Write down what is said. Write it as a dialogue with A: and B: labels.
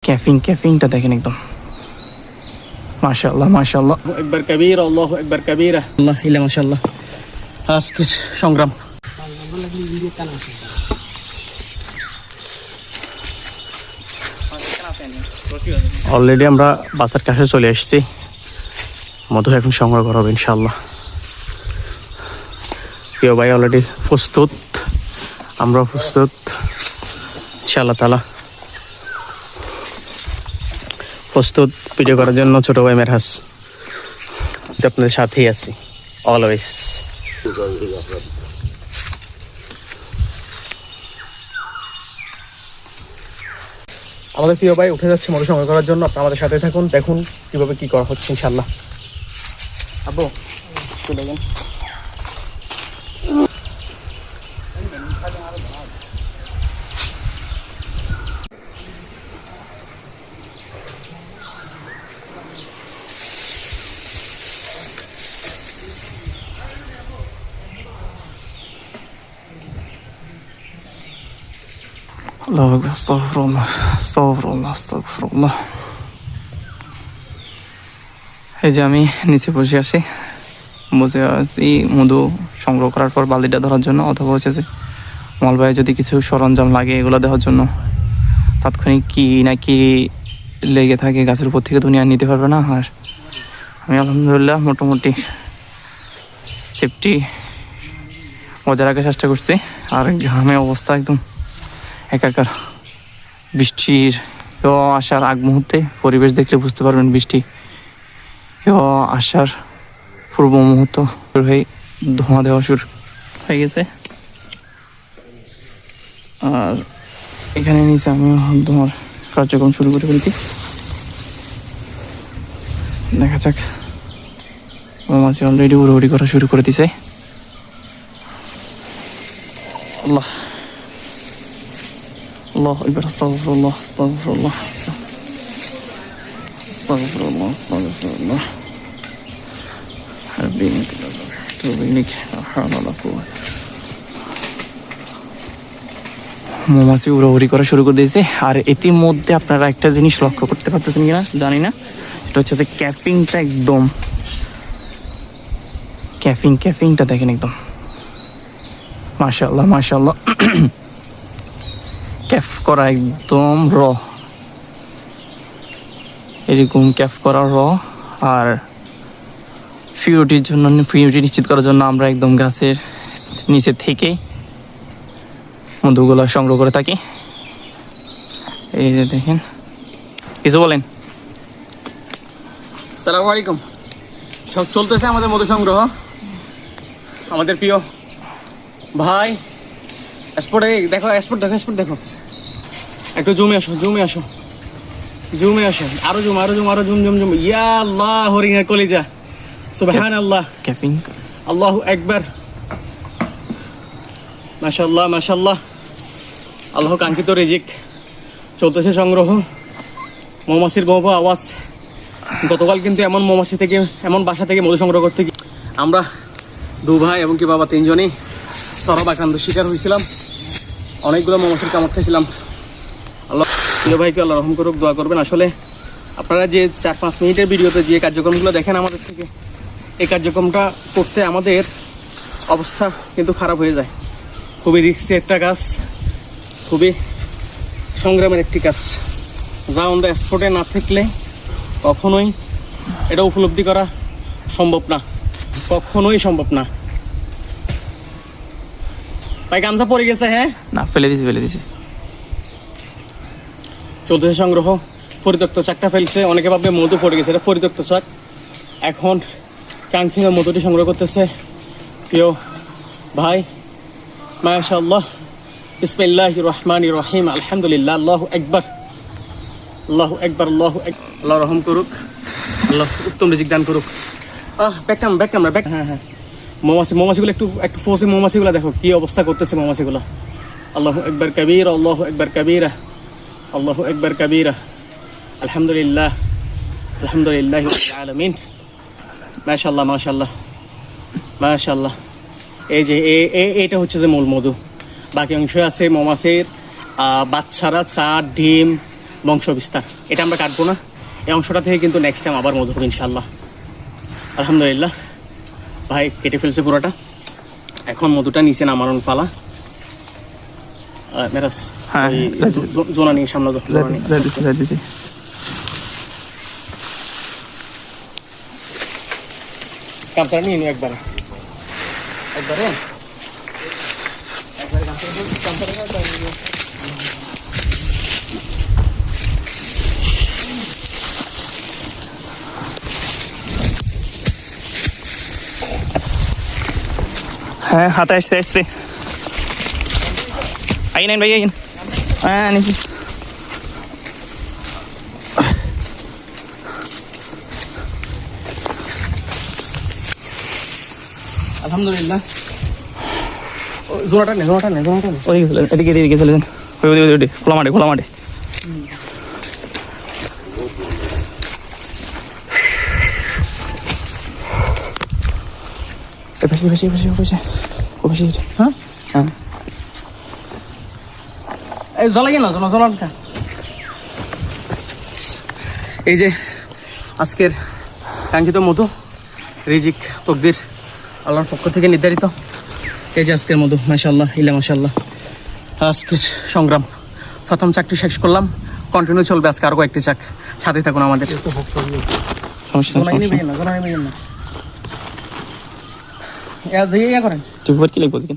A: ক্যাফিংটা দেখেন একদম মাশাআল্লাহ মাশাআল্লাহ একবার কবীর আল্লাহু আকবার কবীরা আল্লাহ ইলা মাশাআল্লাহ। আজকের সংগ্রাম অলরেডি আমরা বাসার কাছে চলে এসেছি। মধু এখন সংগ্রহ করা হবে ইনশাআল্লাহ। প্রিয় ভাই অলরেডি প্রস্তুত, আমরা প্রস্তুত ইনশাআল্লাহ তাআলা। প্রস্তুত ভিডিও করার জন্য ছোট ভাই মেরহাস আপনাদের সাথেই আছি অলওয়েজ। আমাদের প্রিয় ভাই উঠে যাচ্ছে মধু সংগ্রহ করার জন্য। আপনারা আমাদের সাথে থাকুন, দেখুন কিভাবে কি করা হচ্ছে ইনশাআল্লাহ। আব্বু চলে যান। আস্তাগফিরুল্লাহ। এই যে আমি নিচে বসে আছি মধু সংগ্রহ করার পর বালতিটা ধরার জন্য, অথবা হচ্ছে যে মল ভাই যদি কিছু সরঞ্জাম লাগে এগুলো দেওয়ার জন্য। তাৎক্ষণিক কি না কি লেগে থাকে গাছের উপর থেকে দুনিয়া নিতে পারবে না। আর আমি আলহামদুলিল্লাহ মোটামুটি সেফটি বজায় রাখার চেষ্টা করছি। আর গ্রামে অবস্থা একদম একাকার। বৃষ্টির আসার আগ মুহূর্তে পরিবেশ দেখলে বুঝতে পারবেন বৃষ্টি আসার পূর্ব মুহূর্ত হয়ে ধোঁয়া দেওয়া শুরু হয়ে গেছে। আর এখানে নিচে আমি ধোঁয়ার কার্যক্রম শুরু করে ফেলছি। দেখা যাক, মৌমাছি অলরেডি উড়াউড়ি করা শুরু করে দিছে। আল্লাহ আল্লাহ আকবার আস্তাগফিরুল্লাহ আস্তাগফিরুল্লাহ আস্তাগফিরুল্লাহ আস্তাগফিরুল্লাহ হাবিবিক তুবিনিক হাওলা কুওয়াতা। মৌমাছি উড়াউড়ি করা শুরু করে দিয়েছে। আর ইতিমধ্যে আপনারা একটা জিনিস লক্ষ্য করতে পারতেছেন কিনা জানি না, এটা হচ্ছে যে ক্যাপিংটা একদম ক্যাপিংটা দেখেন একদম মাশাআল্লাহ মাশাআল্লাহ। ক্যাফ করা একদম এরকম ক্যাফ করা আর পিউরিটি নিশ্চিত করার জন্য আমরা একদম গাছের নিচে থেকে মধুগুলো সংগ্রহ করে থাকি। এই যে দেখেন, কিছু বলেন।
B: আসসালামু আলাইকুম। সব চলতেছে আমাদের মধু সংগ্রহ। আমাদের প্রিয় ভাই স্পটে দেখো, স্পট দেখো। একটু জুমে আসো। আরো জুম। ইয়া আল্লাহ, হরিণের কলিজা, সুবহানাল্লাহ,
A: ক্যাপিং,
B: আল্লাহু আকবার, মাশাআল্লাহ। আল্লাহ কাঙ্ক্ষিত রিজিক চলতেছে সংগ্রহ। মৌমাছির গো আওয়াজ। গতকাল কিন্তু এমন বাসা থেকে মধু সংগ্রহ করতে গিয়ে আমরা দু ভাই এবং কি বাবা তিনজনই সরব আক্রান্ত শিকার হয়েছিলাম। অনেকগুলো মৌমাছির কামড় খেয়েছিলাম। আল্লাহ প্রিয় ভাইকে আল্লাহ রহম করুক, দোয়া করবেন। আসলে আপনারা যে 4-5 মিনিটের ভিডিওতে যে কার্যক্রমগুলো দেখেন আমাদের থেকে, এই কার্যক্রমটা করতে আমাদের অবস্থা কিন্তু খারাপ হয়ে যায়। খুবই রিস্কি একটা কাজ, খুবই সংগ্রামের একটি কাজ, যা অন দ্য স্পটে না থাকলে কখনোই এটা উপলব্ধি করা সম্ভব না, ভাই গামছা পড়ে গেছে। হ্যাঁ
A: না, ফেলে দিছি।
B: চলতেছে সংগ্রহ। পরিত্যক্ত চাকটা ফেলছে, অনেকে ভাববে মধু পড়ে গেছে, এটা পরিত্যক্ত চাক। এখন কাঙ্ক্ষিত মধুটি সংগ্রহ করতেছে প্রিয় ভাই। মাশাআল্লাহ, বিসমিল্লাহির রহমানির রহিম, আলহামদুলিল্লাহ, আল্লাহু আকবার। আল্লাহ রহম করুক, আল্লাহ উত্তম রিজিক দান করুক। Back camera. হ্যাঁ, মৌমাছিগুলো একটু ফোসে, মৌমাছিগুলো দেখো কি অবস্থা করতেছে মৌমাছিগুলো। আল্লাহু আকবার কাবীরা, আল্লাহু আকবার কাবীরা, আল্লাহু আকবার কাবীরা। আলহামদুলিল্লাহ রাব্বিল আলামিন। মাশাআল্লাহ। এই যে এটা হচ্ছে যে মূল মধু। বাকি অংশ আছে মৌমাছির বাচ্চারা, চার, ডিম, বংশ বিস্তার। এটা আমরা কাটবো না, এই অংশটা থেকে কিন্তু নেক্সট টাইম আবার মধু হবে ইনশাল্লাহ। আলহামদুলিল্লাহ ভাই কেটে ফেলছে পুরোটা, এখন মধুটা নিচে নামানোর পালা। মেরাজ
A: হ্যাঁ,
B: জোনা নিয়ে সামনে
A: যাইতেছি।
B: গামছাটা নিয়ে নিও একবারে।
A: হ্যাঁ, হাতে আসছে। আইন ভাই, আইন। হ্যাঁ, নিচে।
B: আলহামদুলিল্লাহ। জোনাটা নে।
A: ওই এদিকে চলে যান। ওই খোলা মাঠে।
B: হ্যাঁ
A: হ্যাঁ,
B: এই জ্বলাই না জোনাটা। এই যে আজকের কাঙ্ক্ষিত মধু, রিজিক তকদির আল্লাহর পক্ষ থেকে নির্ধারিত। এই যে আজকের মধু, মাশাআল্লাহ ইল্লা মাশাআল্লাহ। আজকের সংগ্রাম, প্রথম চাকরি শেষ করলাম, কন্টিনিউ চলবে আজকে আরো কয়েকটি চাক। সাথে থাকুন আমাদের।
A: সমস্যা নেই।
B: করেন
A: তুই কি লাগবে?